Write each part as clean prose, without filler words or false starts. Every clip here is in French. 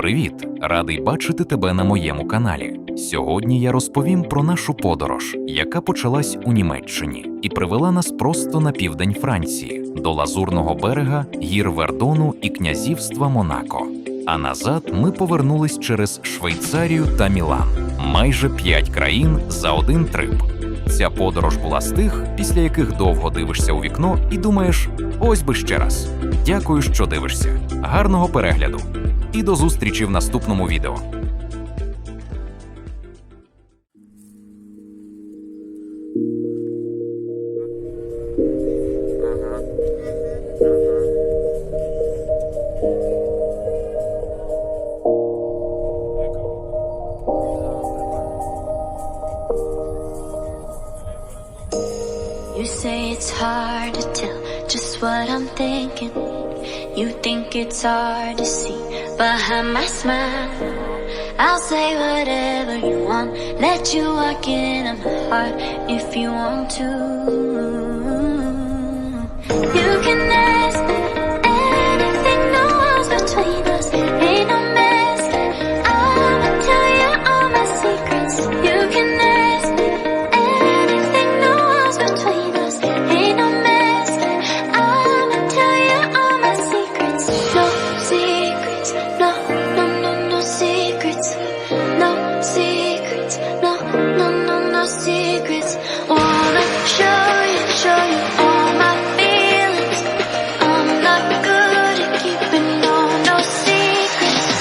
Привіт! Радий бачити тебе на моєму каналі. Сьогодні я розповім про нашу подорож, яка почалась у Німеччині і привела нас просто на південь Франції, до Лазурного берега, гір Вердону і князівства Монако. А назад ми повернулись через Швейцарію та Мілан. Майже 5 країн за один трип. Ця подорож була з тих, після яких довго дивишся у вікно і думаєш, ось би ще раз. Дякую, що дивишся. Гарного перегляду. І до зустрічі в наступному відео. You say it's hard to tell just what I'm thinking. You think it's hard to see behind my smile. I'll say whatever you want, let you walk into my heart if you want to. You can ask me anything, no walls between us, ain't no mess. I'ma tell you all my secrets. You can ask me anything, no walls between us, ain't no mess. I'ma tell you all my secrets. No secrets, no, no, no, no secrets. No secrets, no, no, no, no secrets. Wanna show you all my feelings. I'm not good at keeping no secrets.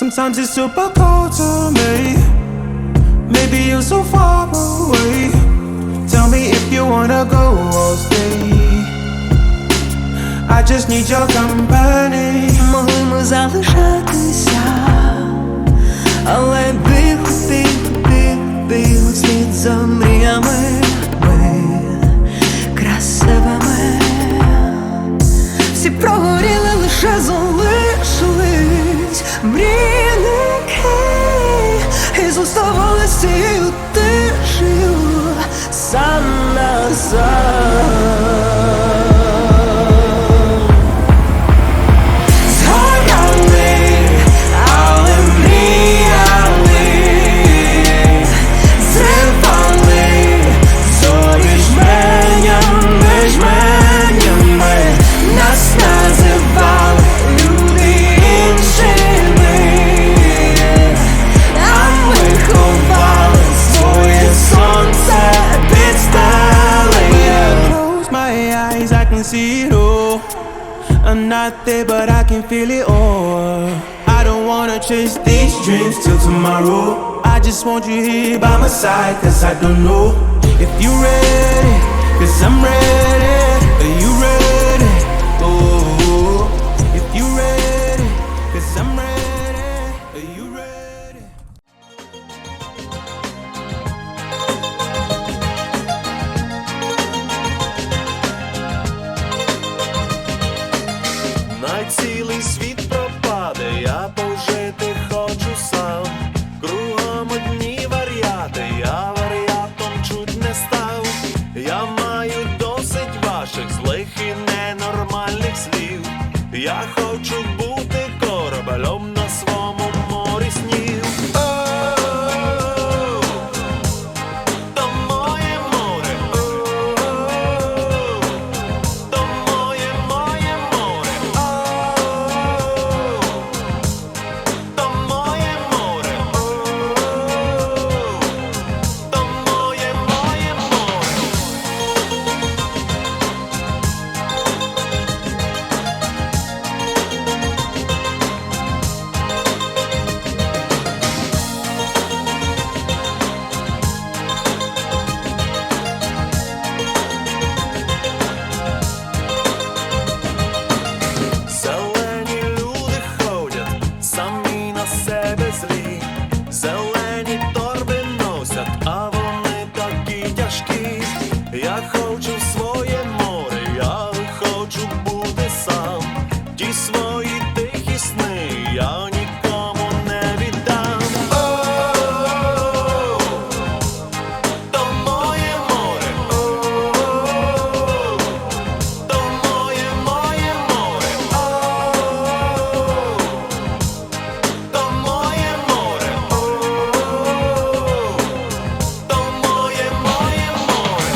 Sometimes it's super cold to me. Maybe you're so far away. Tell me if you wanna go or stay. I just need your company. Могли ми залишатися, але біг слід за мріями ми красивими. Всі прогоріли, лише залишились мрійники, і зоставались цією тишею сам назад. See it all. I'm not there, but I can feel it all. I don't wanna chase these dreams till tomorrow. I just want you here by my side, cause I don't know if you're ready, cause I'm ready. Are you ready? Oh, if you're ready, cause I'm ready. Are you ready? На цілий світ пропаде, я пожити хочу сам. Кругом одні варіати, я варіатом чуть не став. Я маю досить ваших злих і ненормальних слів. Я хочу бути кораблем на своєму морі снів. То моє море, то моє море. То моє море. зелені торби носять, а вони такі тяжкі. Я хочу в своє море, я хочу бути сам. Ті свої тихі сни я нікому не віддам. О, то моє море, о, то моє море, о, то моє море, о, то моє море.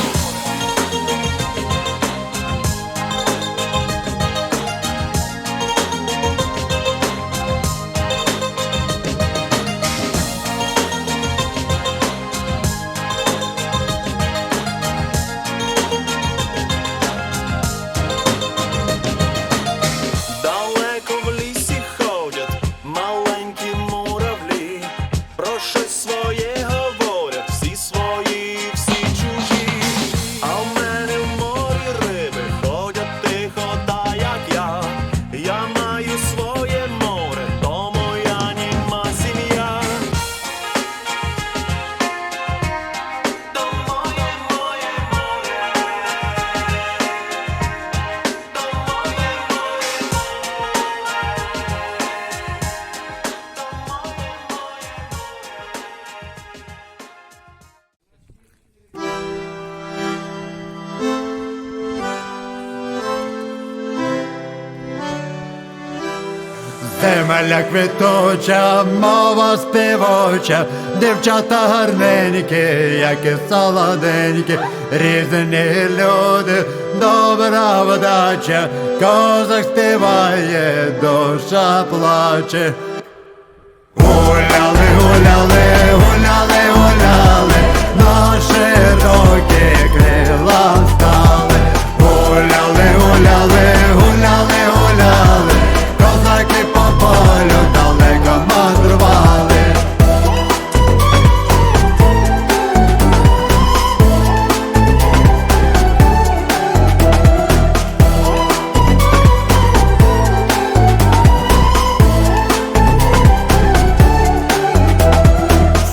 Далеко в лісі ходять маленькі муравлі, про щось своє говорять, всі свої, всі чужі. А в мене в морі риби ходять тихо, та як я. Я маю своє море, то моя німа сім'я. То моє море, то моє Земля квітуча, мова співоча, дівчата гарненькі, як і солоденькі, різні люди, добра вдача, козак співає, душа плаче. Гуляли, гуляли, гуляли, гуляли, на широкі крила встали. Гуляли, гуляли, гуляли, гуляли, козаки по полю далеко мандрували.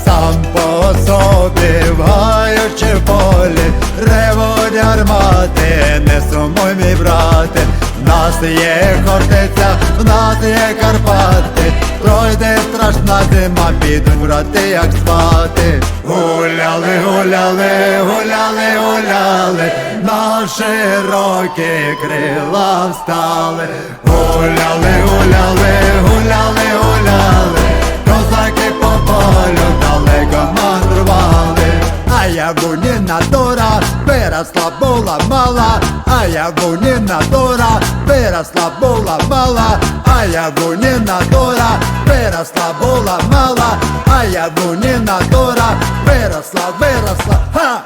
Сам по собі в гаючи полі, ревуть гармати, не сумуй, мій брате. В нас є Хортиця, в нас є Карпати, пройде страшна зима, підуть брати, як спати. Гуляли, гуляли, гуляли, гуляли, на широкі крила встали. Гуляли, гуляли, гуляли, гуляли, козаки по полю далеко мандрували. А Явунина Дора виросла, була мала, а Явунина Дора виросла, була мала, а Явунина Дора виросла, була мала, а Явунина Дора виросла, виросла, ха!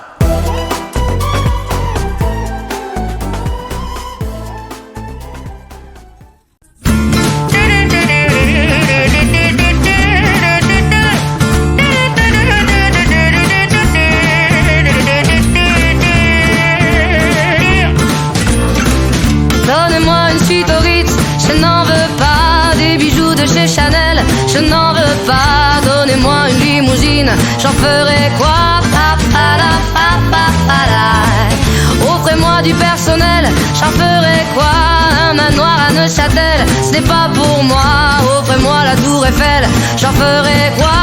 Donnez-moi une suite au Ritz, je n'en veux pas. Des bijoux de chez Chanel, je n'en veux pas. Donnez-moi une limousine, j'en ferai quoi? Offrez-moi du personnel, j'en ferai quoi? Un manoir à Neuchâtel, ce n'est pas pour moi. Offrez-moi la tour Eiffel, j'en ferai quoi?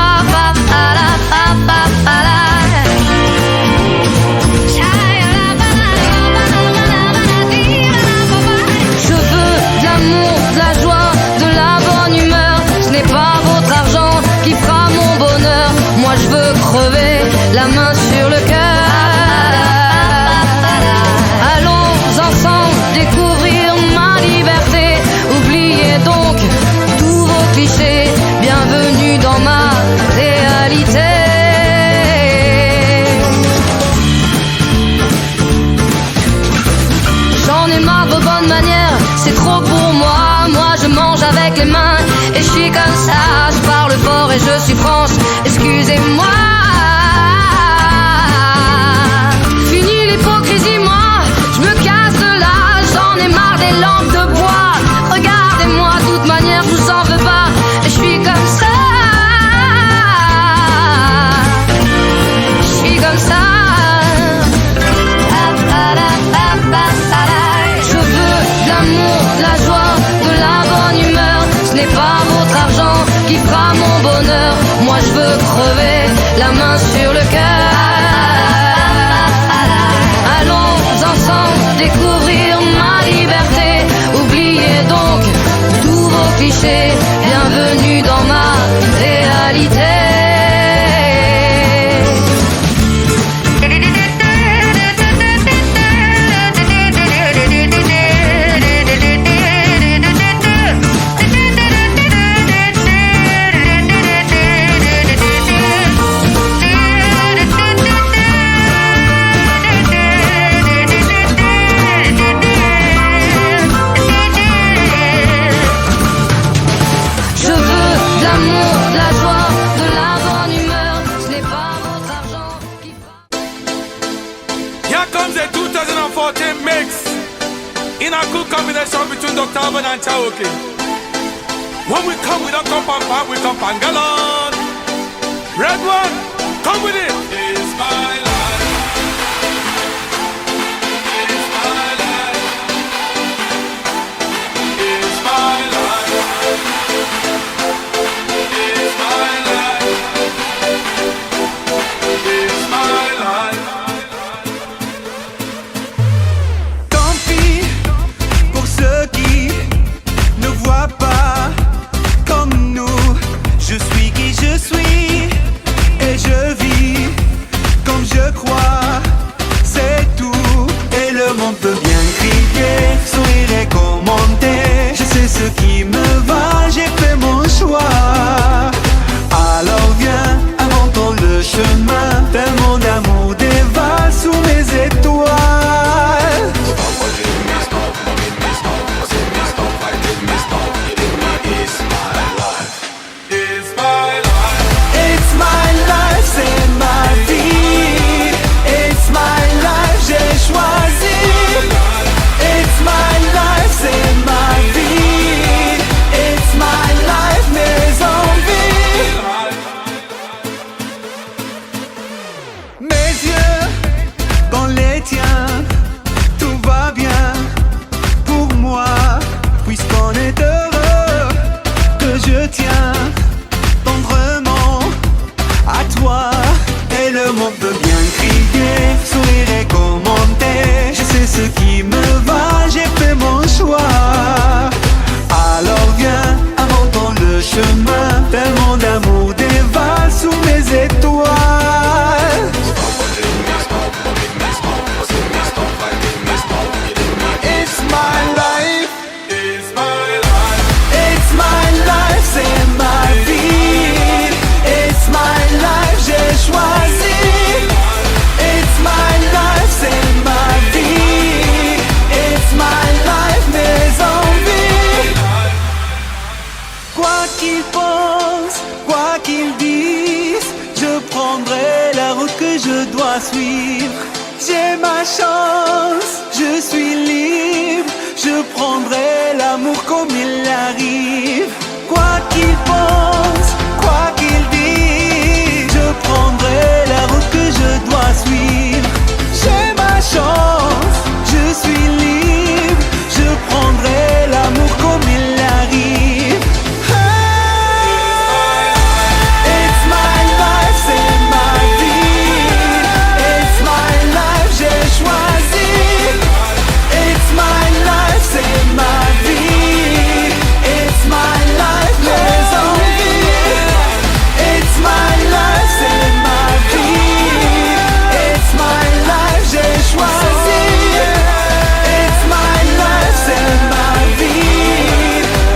Je veux de l'amour, de la joie, de la bonne humeur. Ce n'est pas votre argent qui fera mon bonheur. Moi je veux crever la main sur le cœur. Allons ensemble découvrir ma liberté. Oubliez donc tous vos clichés. Bienvenue dans ma réalité. J'en ai marre de vos bonnes manières, c'est trop pour moi. Moi je mange avec les mains et je suis comme ça. Je parle fort et je suis France, excusez-moi. la main sur le cœur. Allons ensemble découvrir ma liberté. Oubliez donc tous vos clichés. Bienvenue dans ma réalité. In a good combination between Dr. Alban and Chaoki. When we come, we don't come from Pam, we come from Galon. Red one, come with it. It's my life. It's my life. It's my life. It's my life. It's my life. Ceux qui ne voient pas comme nous, je suis qui je suis et je vis comme je crois, c'est tout. Et le monde peut bien crier, sourire et commenter. Je sais ce qui me va, j'ai fait mon choix. Alors viens, inventons le chemin d'un monde d'amour dévale sous mes étoiles. Suivre, j'ai ma chance, je suis libre, je prendrai l'amour comme il arrive. Quoi qu'il pense, quoi qu'il dise, je prendrai la route que je dois suivre. J'ai ma chance, je suis libre, je prendrai l'amour comme il arrive. It's my life, c'est ma vie. It's my life, j'ai choisi. It's my life, c'est ma vie. It's my life, mes envies. It's my life, c'est ma vie. It's my life, j'ai choisi. It's my life, c'est ma vie.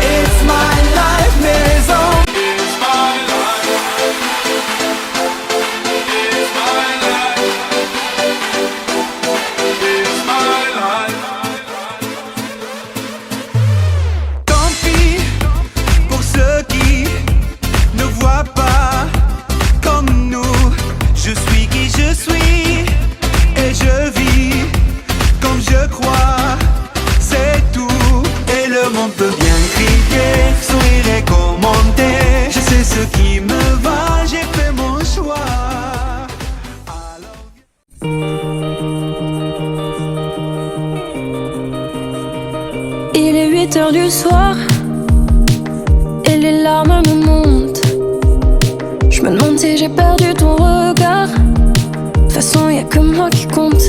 It's my life, mes envies. It's my life. It's my life. It's my life. Tant pis pour ceux qui ne voient pas comme nous. Je suis qui je suis et je vis comme je crois, c'est tout. Et le monde peut bien crier, sourire et commenter. Je sais ce qui me va, j'ai fait mon choix. Il est 8h du soir et les larmes me montent. Je me demande si j'ai perdu ton regard. façon, y'a que moi qui compte.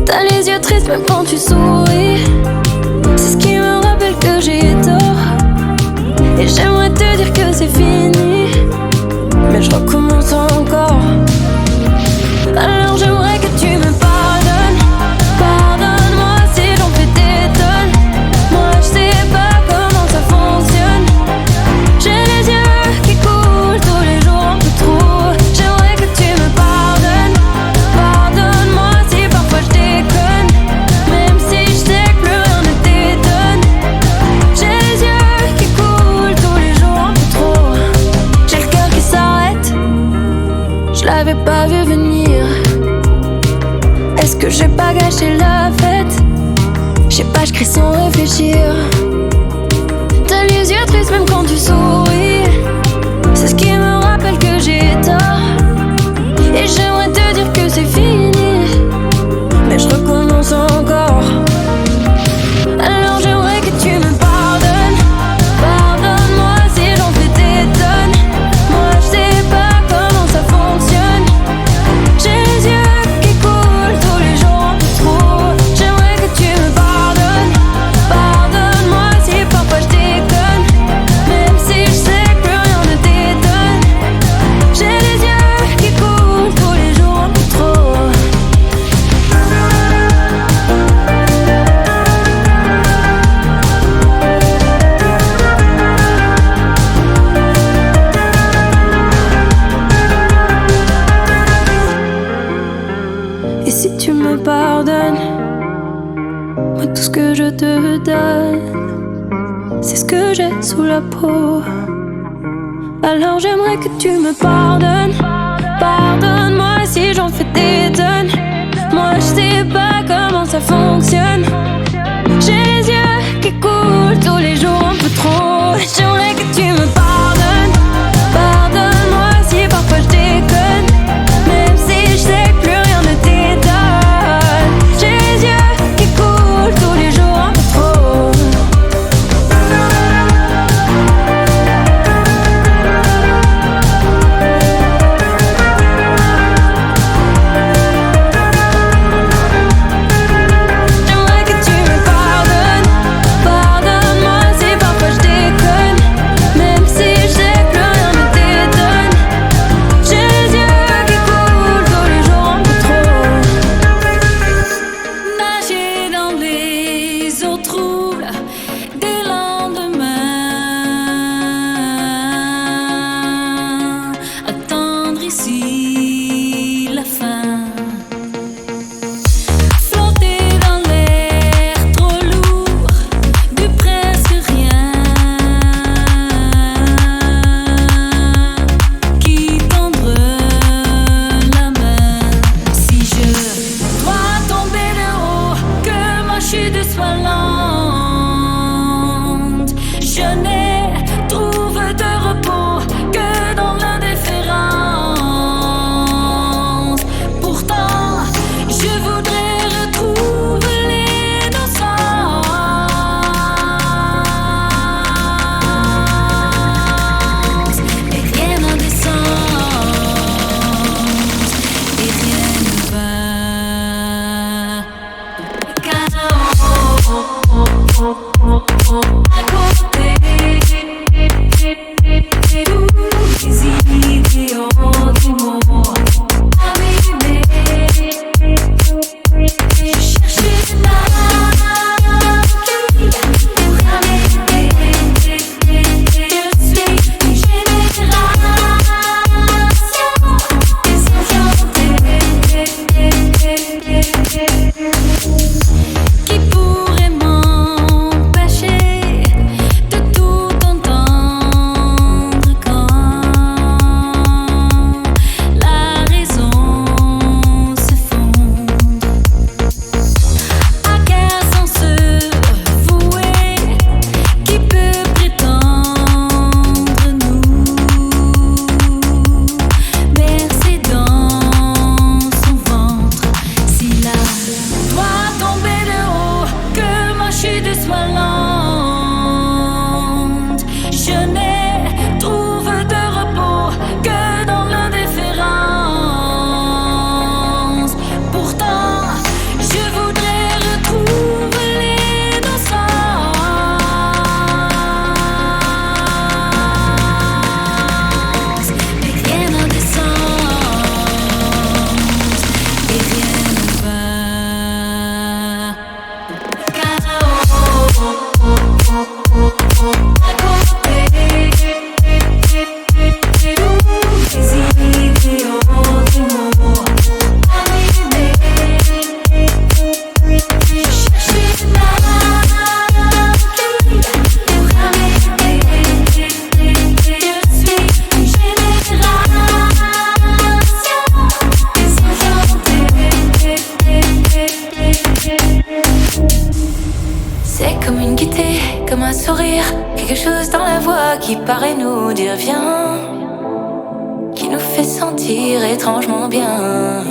T'as les yeux tristes même quand tu souris. C'est ce qui me rappelle que j'ai tort. Et j'aimerais te dire que c'est fini, mais je recommence encore. Alors j'aimerais que tu me pardonnes. Pardonne-moi si j'en fais des tonnes. Moi je sais pas comment ça fonctionne. J'ai les yeux qui coulent tous les jours un peu trop. J'aimerais que tu me pardonnes. Pardonne-moi si parfois je déconne, même si je sais que plus rien ne t'étonne. J'ai les yeux qui coulent tous les jours un peu trop. J'ai le cœur qui s'arrête, je l'avais pas vu venir. Est-ce que j'ai pas gâché la fête? Je sais pas, je crie sans réfléchir. T'as les yeux tristes même quand tu souris. C'est ce qui me rappelle que j'ai tort. Et j'aimerais te dire que c'est fini, mais je recommence encore. Alors j'aimerais que tu me pardonnes. Pardonne-moi si j'en fais des tonnes. Moi je sais pas comment ça fonctionne. J'ai les yeux qui coulent tous les jours un peu trop. J'aimerais que tu me pardonnes. Pardonne-moi si parfois je déconne, même si je sais que plus rien ne t'étonne. J'ai les yeux qui coulent tous les jours un peu trop. Et si tu me pardonnes, moi tout ce que je te donne, c'est ce que j'ai sous la peau. Alors j'aimerais que tu me pardonnes. Pardonne-moi si j'en fais des tonnes. Moi je sais pas comment ça fonctionne. J'ai les yeux qui coulent tous les jours un peu trop. J'aimerais que tu me pardonnes. Pardonne-moi si parfois je déconne, même si je sais que plus rien ne t'étonne. J'ai les yeux qui coulent tous les jours un peu trop. J'aimerais que tu me pardonnes. Pardonne-moi si parfois je déconne, même si je sais que plus rien ne t'étonne. J'ai les yeux qui coulent tous les jours un peu trop. Nager dans les eaux troubles des lendemains, attendre ici la fin, flotter dans l'air trop lourd du presque rien qui tendre la main. Si je dois tomber de haut, que ma chute soit lente, je n'ai trouvé de repos que dans l'indifférence. qui paraît nous dire viens, qui nous fait sentir étrangement bien.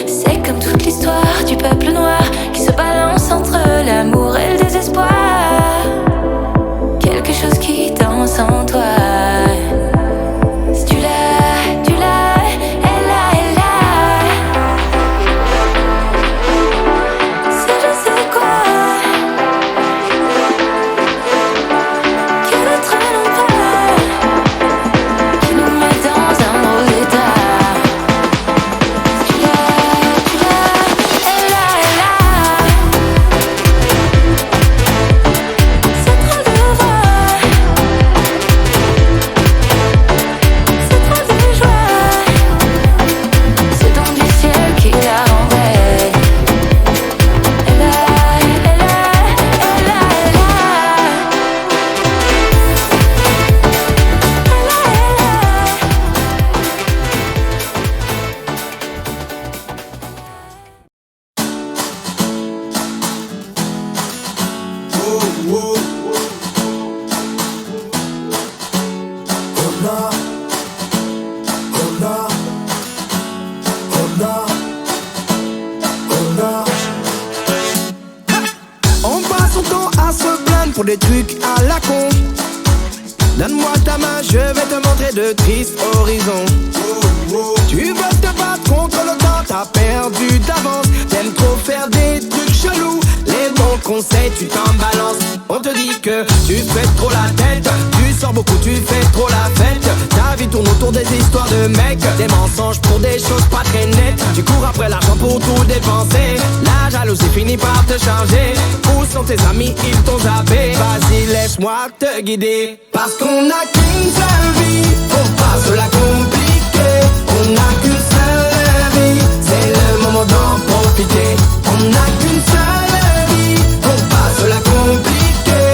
C'est comme toute l'histoire du peuple noir qui se balance entre l'amour et le désespoir. Quelque chose qui danse en toi. Si tu l'as, tu l'as, elle l'a, elle l'a. C'est je sais quoi qui ne traîne pas, qui nous met dans un drôle d'état. Si tu l'as, elle l'a, elle l'a. C'est trop de voix, c'est trop de joie. C'est donc du ciel qui la renveille. Elle a, elle a, elle a, elle a. On passe son temps à se plaindre pour des trucs à la con. Donne-moi ta main, je vais te montrer de tristes horizons. Tu veux te battre contre le temps, t'as perdu d'avance. T'aimes trop faire des trucs chelous, les bons conseils tu t'en balances. On te dit que tu fais trop la tête, tu sors beaucoup, tu fais trop la fête. Ta vie tourne autour des histoires de mecs, des mensonges pour des choses pas très nettes. Tu cours après l'argent pour tout dépenser, la jalousie finit par te changer. Où sont tes amis, ils t'ont zappé. Vas-y laisse-moi te guider, parce qu'on n'a qu'une seule vie, faut pas se la compliquer. On n'a qu'une seule vie, c'est le moment d'en profiter. On n'a qu'une seule vie, faut pas se la compliquer.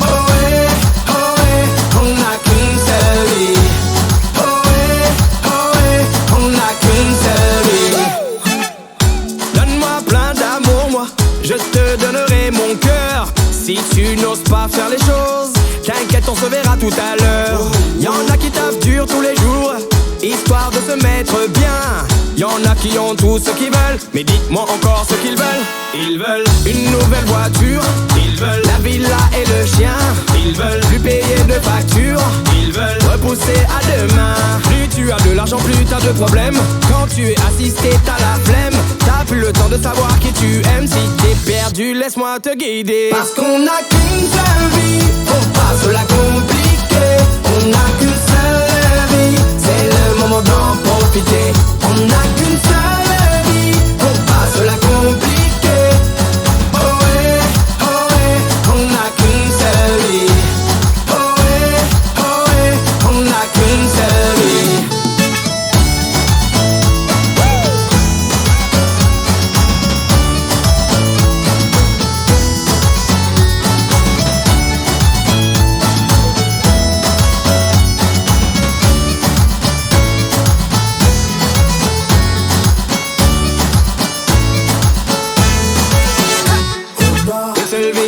Oh ouais, on n'a qu'une seule vie. Oh ouais, on n'a qu'une seule vie. Donne-moi plein d'amour, moi, je te donnerai mon cœur. Si tu n'oses pas faire les choses, t'inquiète, on se verra tout à l'heure. Y'en a qui taffent dur tous les jours, histoire de se mettre bien. Y'en a qui ont tout ce qu'ils veulent, mais dites-moi encore ce qu'ils veulent. Ils veulent une nouvelle voiture, ils veulent la villa et le chien, ils veulent plus payer de factures, ils veulent repousser à demain. Plus tu as de l'argent, plus t'as de problèmes. Quand tu es assisté, t'as la flemme, t'as plus le temps de savoir qui tu aimes. Si t'es perdu, laisse-moi te guider, parce qu'on n'a qu'une seule vie, faut pas se la compliquer. On n'a qu'une seule vie, c'est le moment d'en profiter. On n'a qu'une seule vie, faut pas se la compliquer. Oh ouais, on n'a qu'une seule vie. Oh ouais, on n'a qu'une seule vie.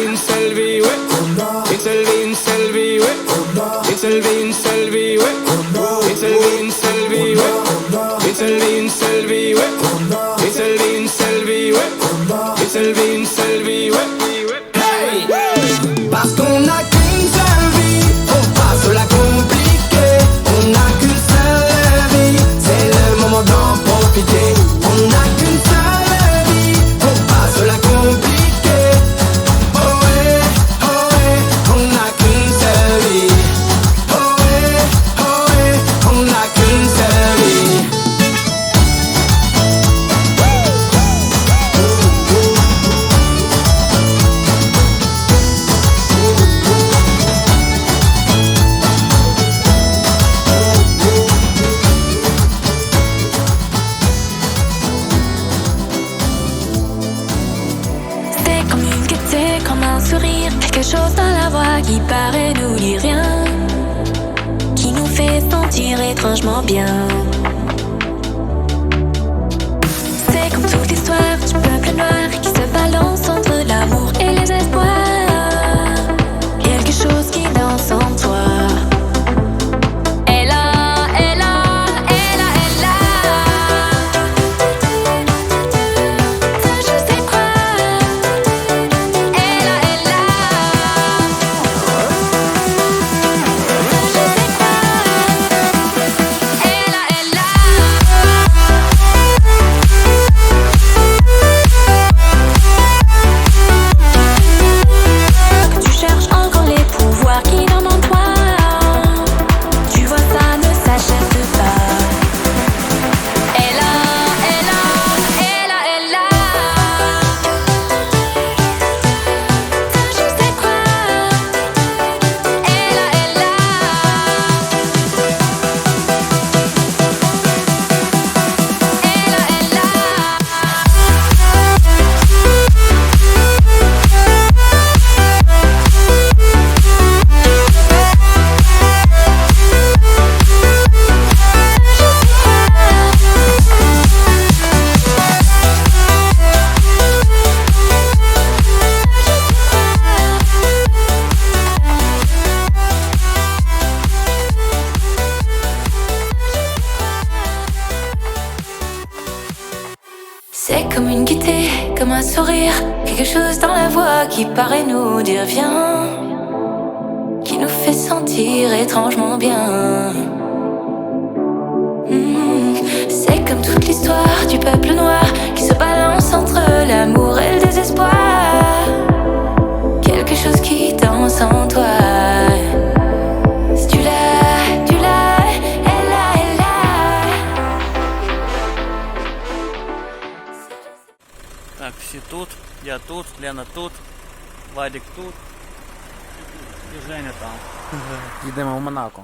Une seule vie, ouais. Une seule vie, une seule vie, ouais. Une seule vie, une seule vie, ouais. Une seule vie, une seule vie, ouais. Une seule vie, une seule vie, ouais. Une seule vie, une seule vie, ouais. Une seule vie, une seule vie, ouais. Hey! Parce qu'on n'a qu'une seule vie, faut pas se la compliquer. On n'a qu'une seule vie, c'est le moment d'en profiter. On n'a qu'une seule vie, faut pas se la compliquer. On n'a qu'une seule vie. Oh ouais, on n'a qu'une seule vie. C'est comme une gaieté, comme un sourire, quelque chose dans la voix qui paraît nous dire rien, qui nous fait sentir étrangement bien. C'est comme toute l'histoire du peuple noir qui se balance entre l'amour et les espoirs. C'est comme une gaieté, comme un sourire, quelque chose dans la voix qui paraît nous dire viens, qui nous fait sentir étrangement bien. C'est comme toute l'histoire du peuple noir qui se balance entre l'amour et le désespoir. Quelque chose qui danse en toi. Si tu l'as, elle l'a, elle l'a. Так, всі тут, я тут, Лена тут, Владик тут і Женя там. Йдемо в Монако.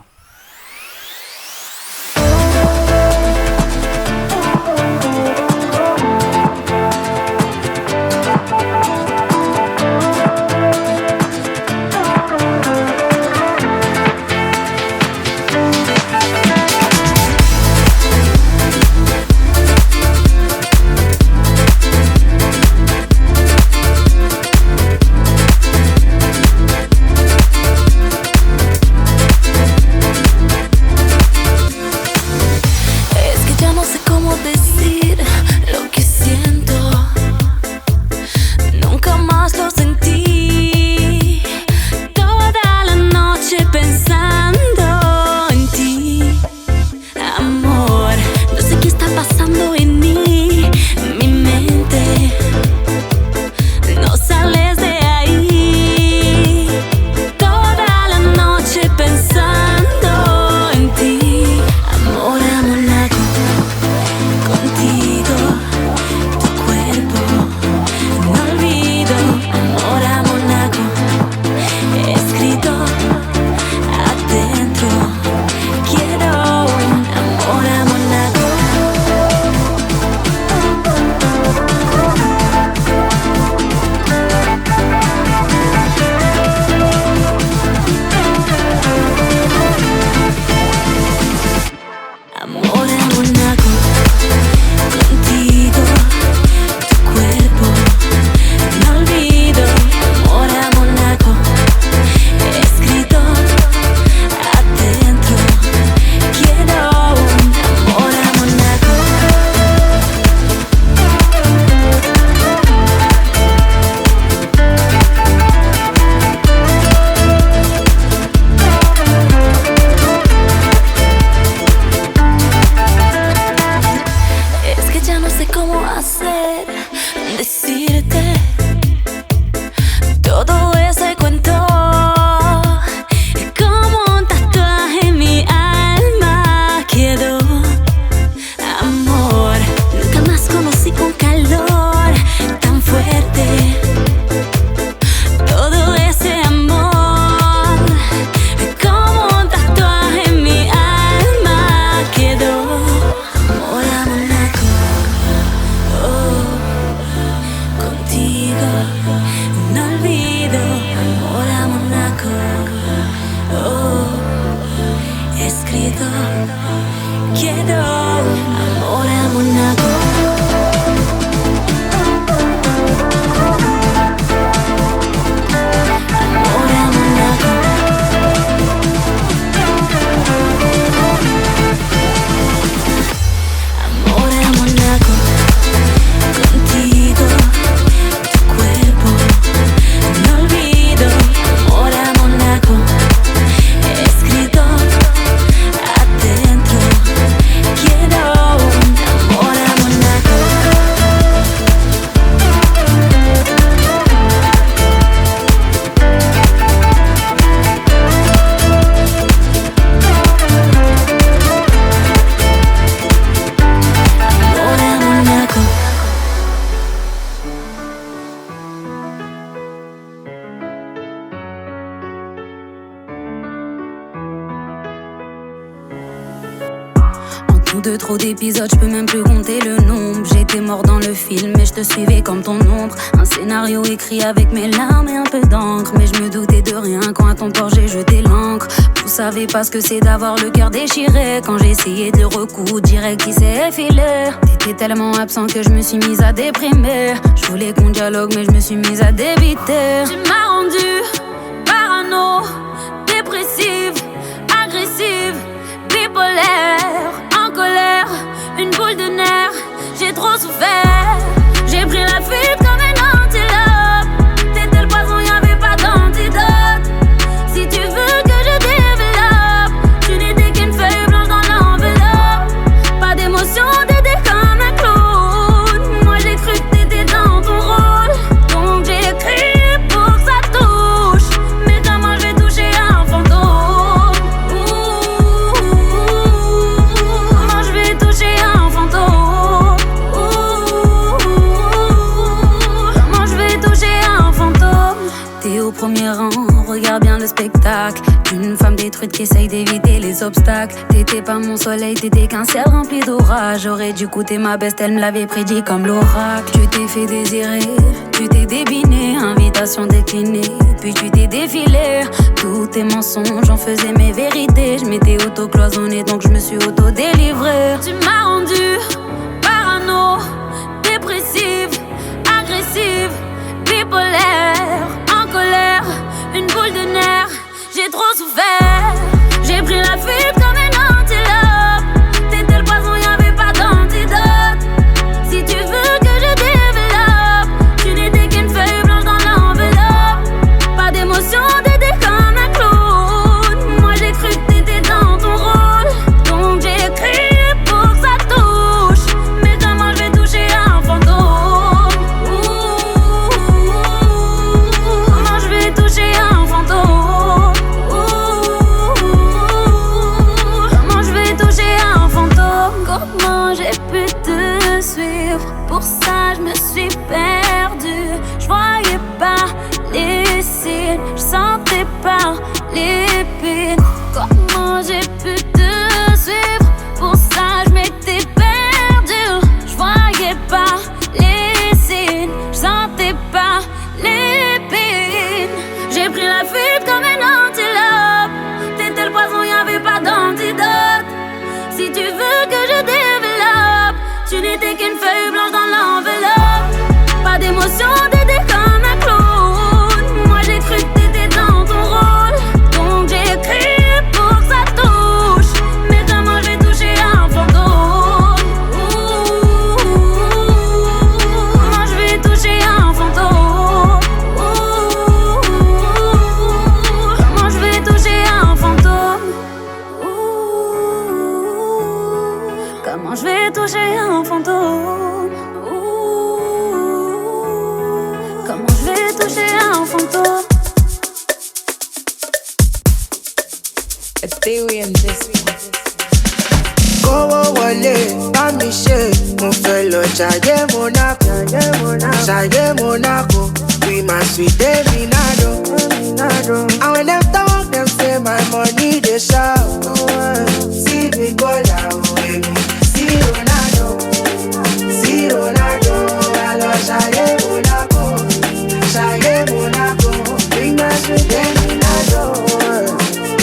De trop d'épisodes, je peux même plus compter le nombre. J'étais mort dans le film et je te suivais comme ton ombre. Un scénario écrit avec mes larmes et un peu d'encre. Mais je me doutais de rien quand à ton port j'ai jeté l'encre. Vous savez pas ce que c'est d'avoir le cœur déchiré. Quand j'ai essayé de le recoudre, direct il s'est effilé. T'étais tellement absent que je me suis mise à déprimer. Je voulais qu'on dialogue mais je me suis mise à débiter. Tu m'as rendu parano, dépressive, agressive, bipolaire, en colère, une boule de nerfs. J'ai trop souffert. la fuite comme un antilope. T'étais le poison, y'avait pas d'antidote. Si tu veux que je développe, tu n'étais qu'une feuille blanche dans l'enveloppe. Pas d'émotion, t'étais comme un clown. Moi j'ai cru que t'étais dans ton rôle, donc j'ai écrit pour que ça touche. Mais comment je vais toucher un fantôme? Comment je vais toucher un fantôme? Comment je vais toucher un fantôme? T'es au premier rang, regarde bien le spectacle d'une femme détruite qui essaye d'éviter les obstacles. T'étais pas mon soleil, t'étais qu'un ciel rempli d'orage. J'aurais dû coûter ma best, elle me l'avait prédit comme l'oracle. Tu t'es fait désirer, tu t'es débiné, invitation déclinée, puis tu t'es défilé. Tous tes mensonges, j'en faisais mes vérités. Je m'étais auto-cloisonnée, donc je me suis auto-délivrée. Tu m'as rendu parano, dépressive, agressive, bipolaire, en colère, une boule de nerfs. J'ai trop souffert, j'ai pris la fuite comme un antilope. T'étais le poison, y'avait pas d'antidote. Si tu veux que je développe, tu n'étais qu'une feuille blanche dans l'enveloppe. Pas d'émotion, t'étais comme un clown. Moi j'ai cru que t'étais dans ton rôle, donc j'ai écrit pour que ça touche. Mais comment je vais toucher un fantôme? Comment je vais toucher un fantôme? Comment je vais toucher un fantôme? Comment j'ai pu te suivre? Pour ça je me suis perdue. Je voyais pas les signes, je sentais pas l'épine. Comment j'ai pu te suivre? Pour ça je m'étais perdue. Je voyais pas les signes, je sentais pas l'épine. J'ai pris la fuite comme un antilope. T'étais le poison, y'avait pas d'antidote. Si tu veux que je développe, tu n'étais qu'une feuille blanche dans l'enveloppe. Pas d'émotion, t'étais comme un clown. Moi j'ai cru que t'étais dans ton rôle, donc j'ai écrit pour que ça touche. Mais comment je vais toucher un fantôme? Comment je vais toucher un fantôme? Comment je vais toucher un fantôme? Comment je vais toucher un fantôme? Comment je vais toucher un fantôme? Kówó wọlé, bá mi ṣe, mo fẹ́ lọ ṣayé Monaco, ṣayé Monaco, be my sweet Eminado. And when them talk, them say my money dey shout. See me go down, baby, see Ronaldo, I lọ ṣayé Monaco, be my sweet Eminado.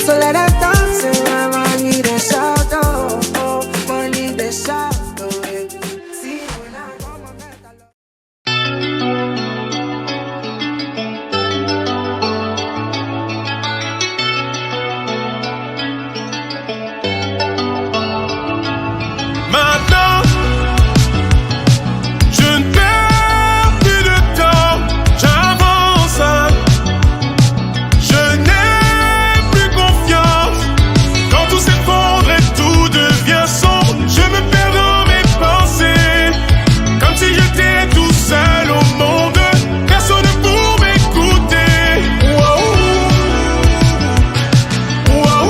So let them talk, say my money dey shout, oh, money dey shout, oh, baby, see Ronaldo. Maintenant, je ne perds plus de temps, j'avance. Je n'ai plus confiance. Quand tout s'effondre et tout devient sombre, je me perds dans mes pensées, comme si j'étais tout seul au monde, personne pour m'écouter. Wow. Wow.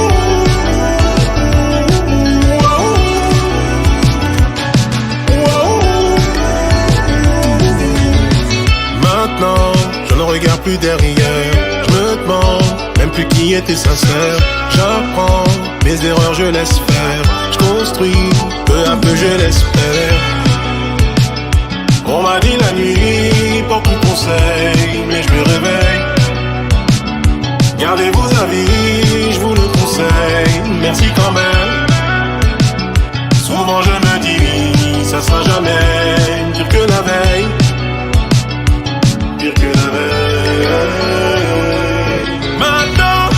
Maintenant, je ne regarde plus derrière. Je me demande même plus qui était sincère. J'apprends mes erreurs, je laisse faire. Je construis, peu à peu je l'espère. On m'a dit la nuit, porte tout conseil, mais je me réveille. Gardez vos avis, je vous le conseille. Merci quand même. Souvent je me dis, ça sera jamais pire que la veille. Pire que la veille. Maintenant,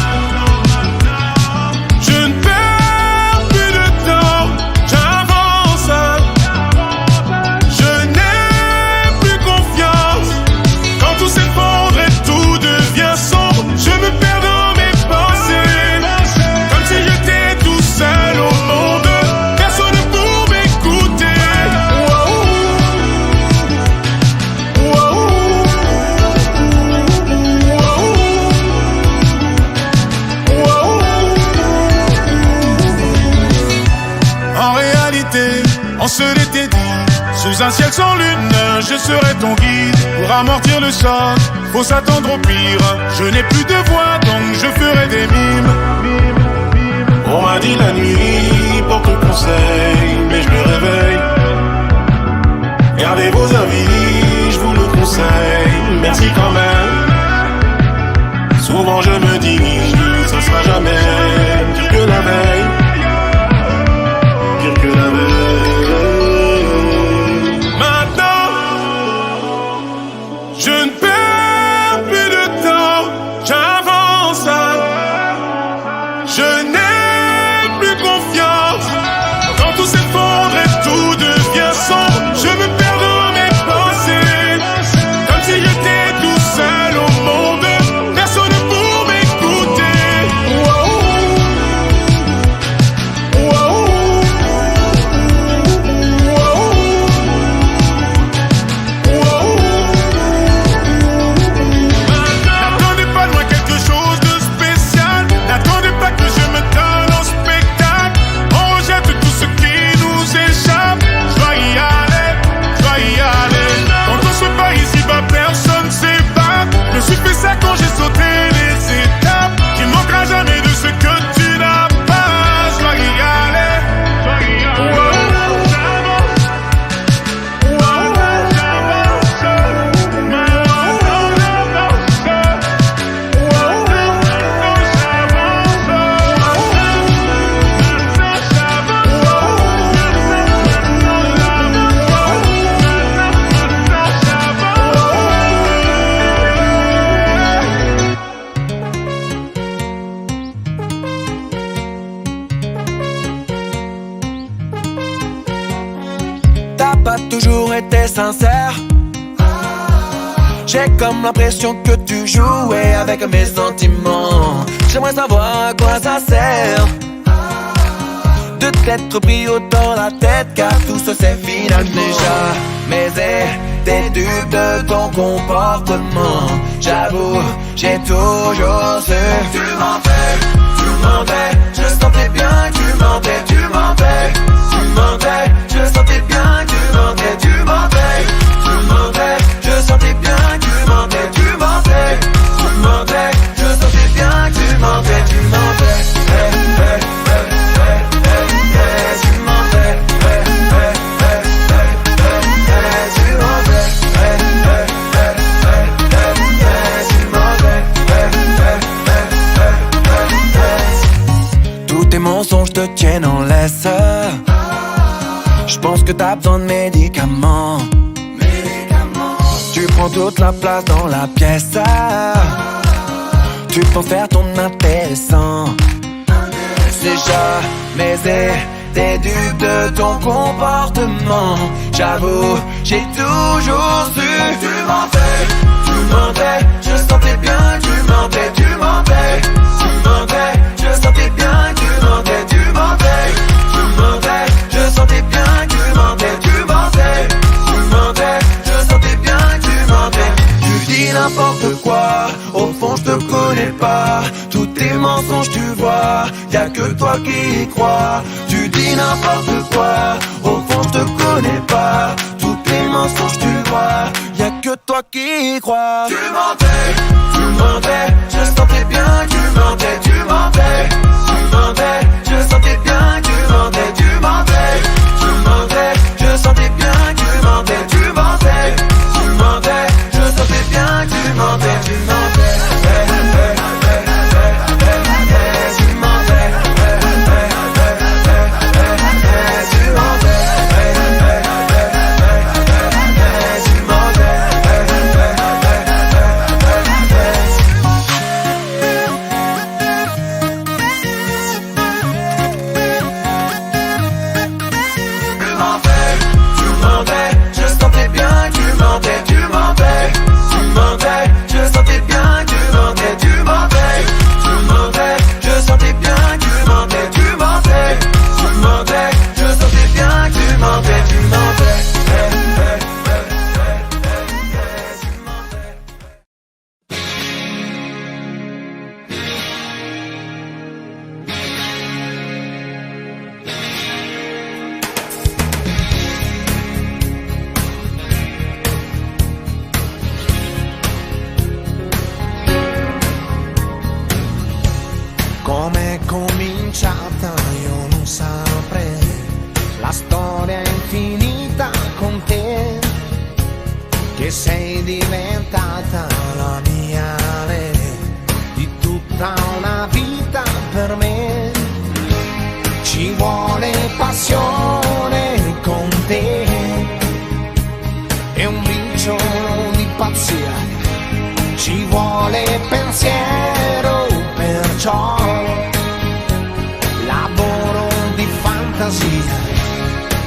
je ne perds plus de temps, j'avance. Je n'ai plus confiance. On se l'était dit, sous un ciel sans lune, je serai ton guide. Pour amortir le choc, faut s'attendre au pire. Je n'ai plus de voix, donc je ferai des mimes. On m'a dit la nuit, porte conseil, mais je me réveille. Gardez vos avis, je vous le conseille. Merci quand même. Souvent je me dis, ça sera jamais pire que la veille. Pire que la veille. Maintenant, je ne perds plus de temps. J'avance. Je n'ai plus confiance. Quand tout s'effondre et tout devient sombre, je me perds dans mes pensées. Comme si j'étais tout seul au monde. Personne pour m'écouter. N'attendez pas de moi quelque chose de spécial. N'attendez pas que je me donne en spectacle. On rejette tout ce qui nous échappe. Je dois y aller, je dois y aller. Quand on se bat ici, bah personne s'évade. Je me suis fait ça quand j'ai sauté les étapes. Tu ne manqueras jamais de ce que tu n'as pas. Je dois y aller, je dois y aller. T'as pas toujours été sincère. J'ai comme l'impression que tu jouais avec mes sentiments. J'aimerais savoir à quoi ça sert de t'être pris autant la tête, car tout ça c'est final déjà. Mais t'es dupe de ton comportement. J'avoue, j'ai toujours su. Tu mentais, je sentais bien que tu mentais, tu mentais. Je sentais bien que tu mentais, tu mentais. Je sentais bien que tu mentais, tu mentais. Je sentais bien que tu mentais, tu mentais. Tu mentais. Tous tes mensonges te tiennent en laisse. Je pense que t'as besoin de médicaments. Tu prends toute la place dans la pièce. Tu peux faire ton intéressant. C'est jamais t'es dupe de ton comportement. J'avoue, j'ai toujours su. Tu mentais. Je sentais bien que tu mentais, tu mentais. Je sentais bien que tu mentais, tu mentais. Je sentais bien que tu mentais, tu mentais. Je sentais bien que tu mentais. Tu dis n'importe quoi, au fond je te connais pas. Tous tes mensonges tu vois, y'a que toi qui y crois. Tu dis n'importe quoi, au fond je te connais pas. Tous tes mensonges tu vois, y'a que toi qui y crois. Tu mentais, je sentais bien que tu mentais, tu mentais. Je sentais bien que tu mentais, tu mentais. Je sentais bien que tu mentais, tu mentais. Je sentais bien que tu mentais, tu mentais. la storia è infinita con te, che sei diventata la mia re, di tutta una vita per me. Ci vuole passione con te e un briciolo di pazzia, ci vuole pensiero, perciò lavoro di fantasia.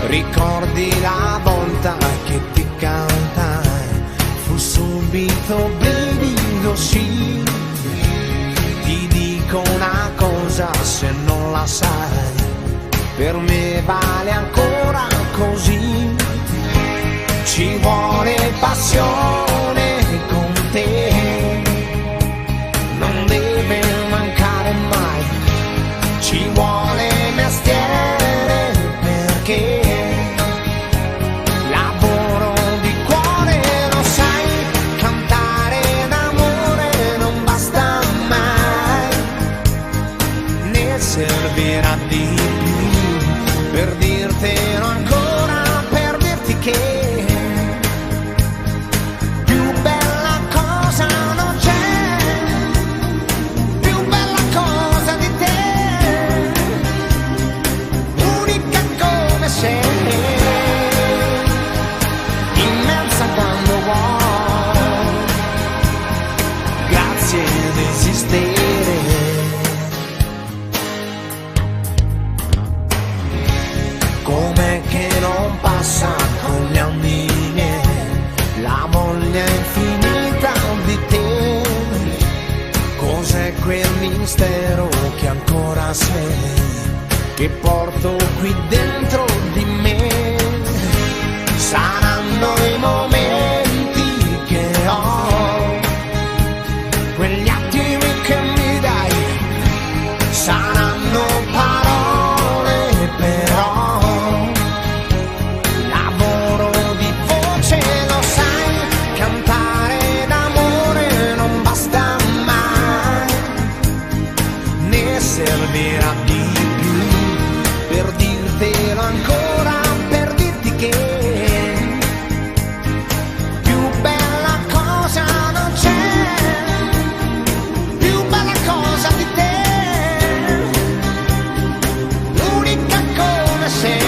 Ricordi la volta che ti cantai, fu subito brivido, sì. Ti dico una cosa, se non la sai, per me vale ancora così. Ci vuole passione con te, non deve mancare mai. Ci vuole mestiere perché lavoro di cuore, lo sai, cantare d'amore non basta mai, ne servirà di più per dirtelo ancora, per dirti che immensa quando vuoi, grazie ad esistere. Com'è che non passa con gli anni miei la voglia infinita di te? Cos'è quel mistero che ancora sei, che porto qui dentro di me? Saranno i momenti che ho, quegli attimi che mi dai, saranno parole però, lavoro di voce, lo sai, cantare d'amore non basta mai, ne servirà di più per dirtelo ancora, per dirti che più bella cosa non c'è, più bella cosa di te, l'unica come sei,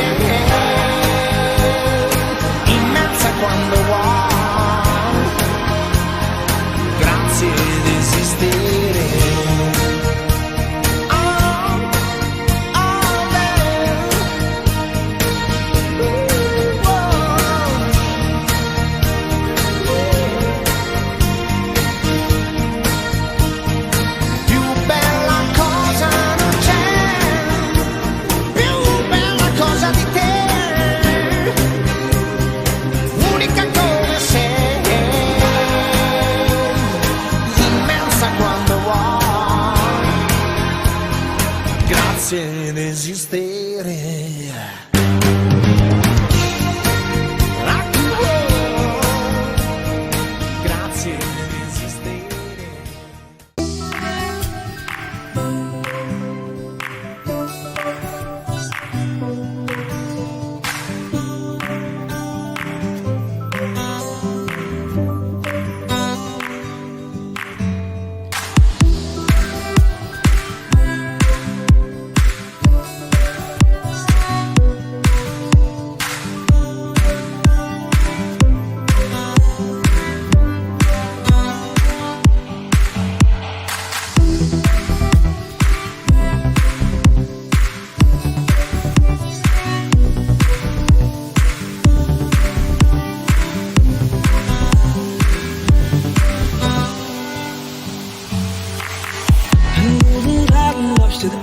immensa quando vuoi, grazie ad esistere. Grazie ad esistere. Grazie ad esistere.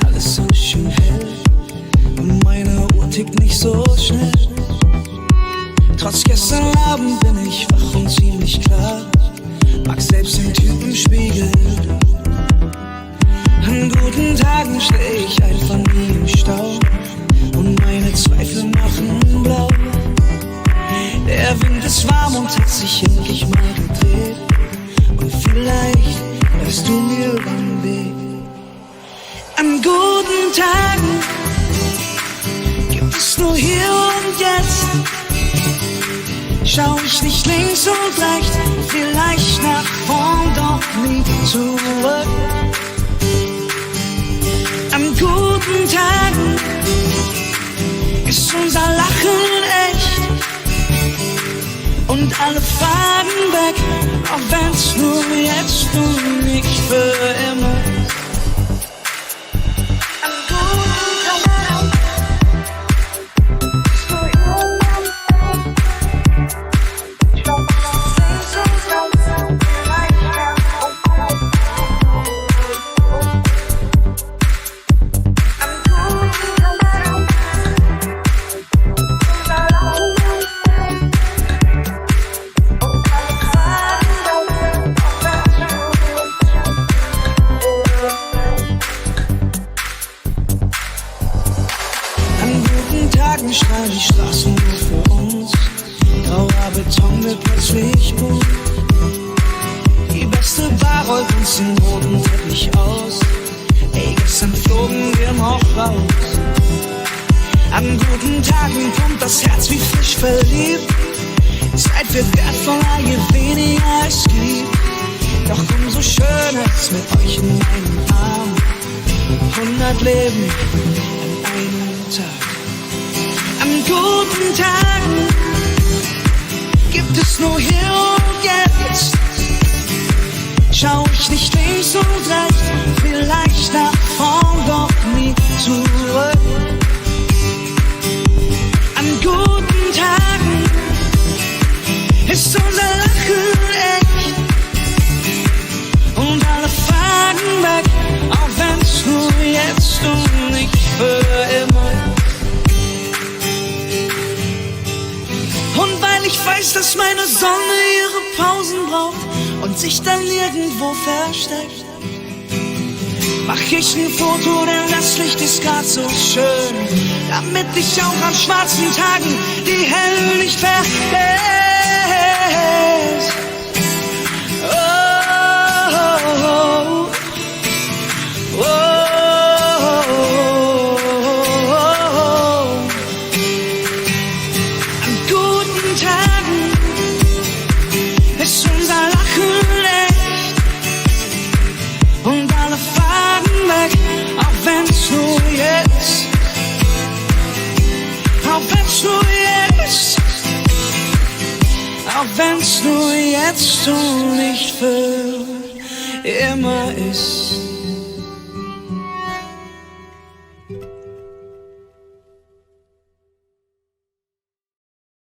Alles so schön hell und meine Uhr tickt nicht so schnell. Trotz gestern Abend bin ich wach und ziemlich klar, mag selbst den Typen spiegeln. An guten Tagen steh ich einfach nie im Stau und meine Zweifel machen blau. Der Wind ist warm und hat sich endlich mal gedreht und vielleicht läufst du mir übern Weg. An guten Tagen gibt es nur hier schau ich nicht links und rechts, vielleicht nach vorn, doch nie zurück. An guten Tagen ist unser Lachen echt und alle Fragen weg, auch wenn's nur jetzt und nicht für immer. Strahlen die Straßen nur für uns. Grauer Beton wird plötzlich bunt. Die beste Bar rollt uns den roten Teppich aus. Ey, gestern flogen wir noch raus. An guten Tagen pumpt das Herz wie frisch verliebt. Zeit wird wertvoller, je weniger es gibt. Doch umso schöner ist mit euch in meinem Arm. 100 Leben an einem Tag. An guten Tagen gibt es nur hier und jetzt. Schau ich nicht links und rechts, vielleicht nach vorn, doch nie zurück. An guten Tagen ist unser Lachen echt und alle Fragen weg, auch wenn's nur jetzt und nicht für immer. Und weil ich weiß, dass meine Sonne ihre Pausen braucht und sich dann nirgendwo versteckt, mach ich ein Foto, denn das Licht ist grad so schön, damit ich auch an schwarzen Tagen die hell nicht vergesse. Oh, oh, oh, oh, oh. An guten Tagen ist unser Lachen echt und alle Fragen weg, auch wenn's nur jetzt, auch wenn's nur jetzt, auch wenn's nur jetzt und nicht für immer ist.